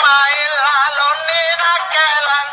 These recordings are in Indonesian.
Maila lonina kelan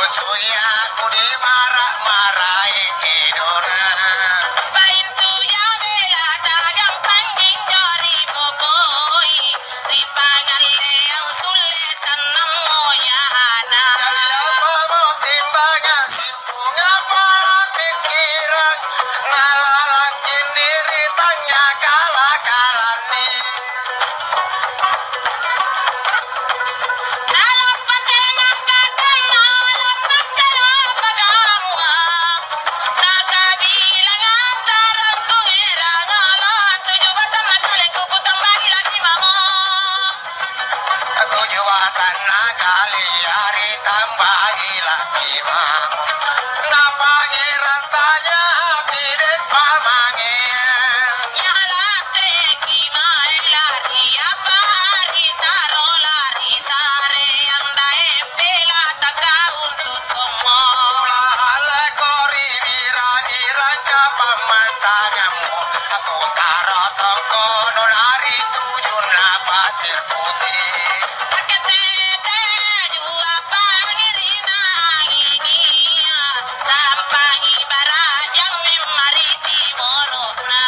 suya kudi marah-marahin hidona. Paintu ya bela dagang panjing jari pokoi ripangalle yang sulle senang moyahana. Dari apa mau timbangan simpunga pola pikiran ngalalakin diri tanya kala-kalani. Dalam pandangan kadang malam berjalan padamuang nakabilang antara kugira ngalah tujuh batang nakalik kuku tambahi lagi mamo. Tujuh watan nakali hari tambahi lagi mamu. Na pangeran tanya hati dek pamangean. Nyala teki mai lari apa hari taro lari sare yang dae bela taka untuk tomo. Mula kori bira-bira kapamantangamu. Aku taruh toko non hari tujuh na pasir putih. Aketete jua pangirina ngingia sampai ibarat yang memari timorona.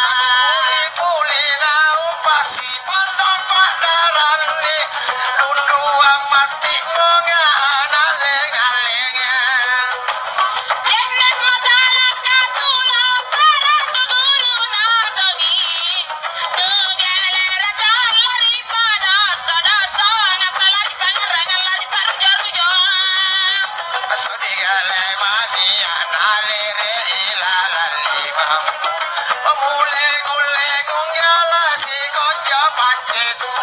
Puli na upasi pandang padaran ni. Lundu amati monga anak lenga-lenga. Jenek mataran katula para keguru natongi Nugelera jalari pada sadasa apalagi pangerangan lagi parjor-jor. Sudigale mami analere ilalalima. Muleng-uleng ngala si konco paceku.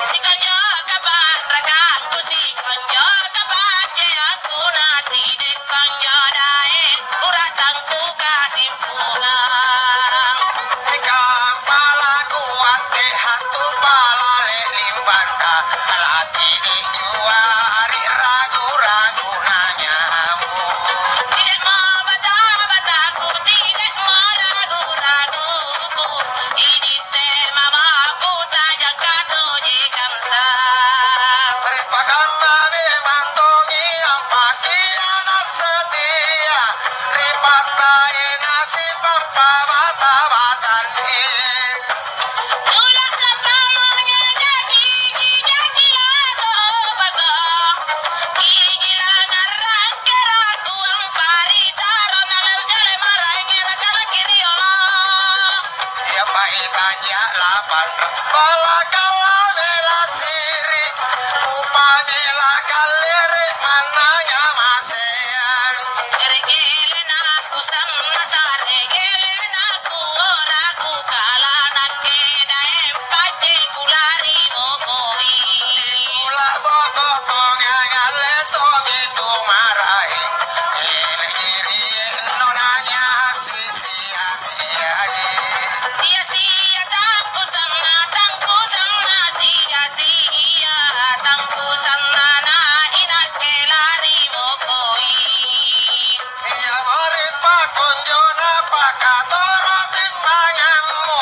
Si konyo kapan rakaku si konyo kapan aku nanti dek konyo dae kuratangku kasih pungang. Sikang pala kuat hatu pala limbanta. Lati di jua hari ragu-ragu nanyamu. Tidak mau bata-bataku, tidak mau ragu-raguku. Ini teh mamaku tajang kado jikanta. Ripagana memang tongi yang pakiana setia. Ripatai nasi papa bata-batan Nulah lampamanya gigi lah sobagong. Gigi lah ngarang keraku ang pari taron alam jale marai ngira jalan kiri oh. ya pahitanya lapan pala kala bela siri. Upagila kalere mananya masean. Regelen aku sama saregelen aku oraku kalanak kedae pace kulari mokoi. Ula boko tonga ngale tongi tumarai. Ele iri nonanya sia-sia. Sia-sia tangku sama sia-sia tangku sama na inak kelari mokoi. Ya mari pakonjona pakatoro timbanganmu.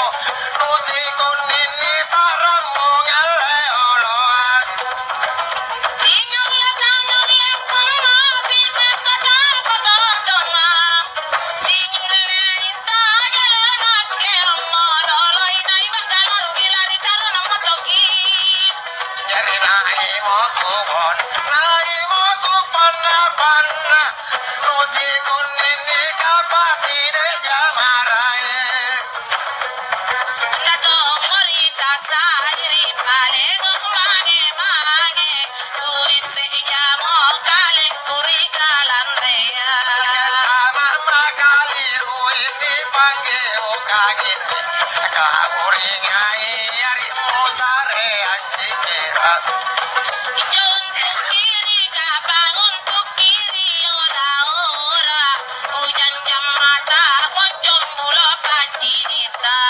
Nuci kunini taramu ngale oloan. Sinyong le pama sipet kata kododona. Sinyong le inta jalanak ke amodolo inai bagalar gila ditaruh nama toki. Jadi naimo kubon na-panna. Nuci kunini kapati de jamarae. Nato mori sasa iri pale mange turis seja mo kale kuri kalandrea. Mama kali ruini panggil kagin. Kamuringai yari musare anjikira. Untuk kiri kapang untuk kiri ora-ora hujan jam mata pocong bulo pacinita.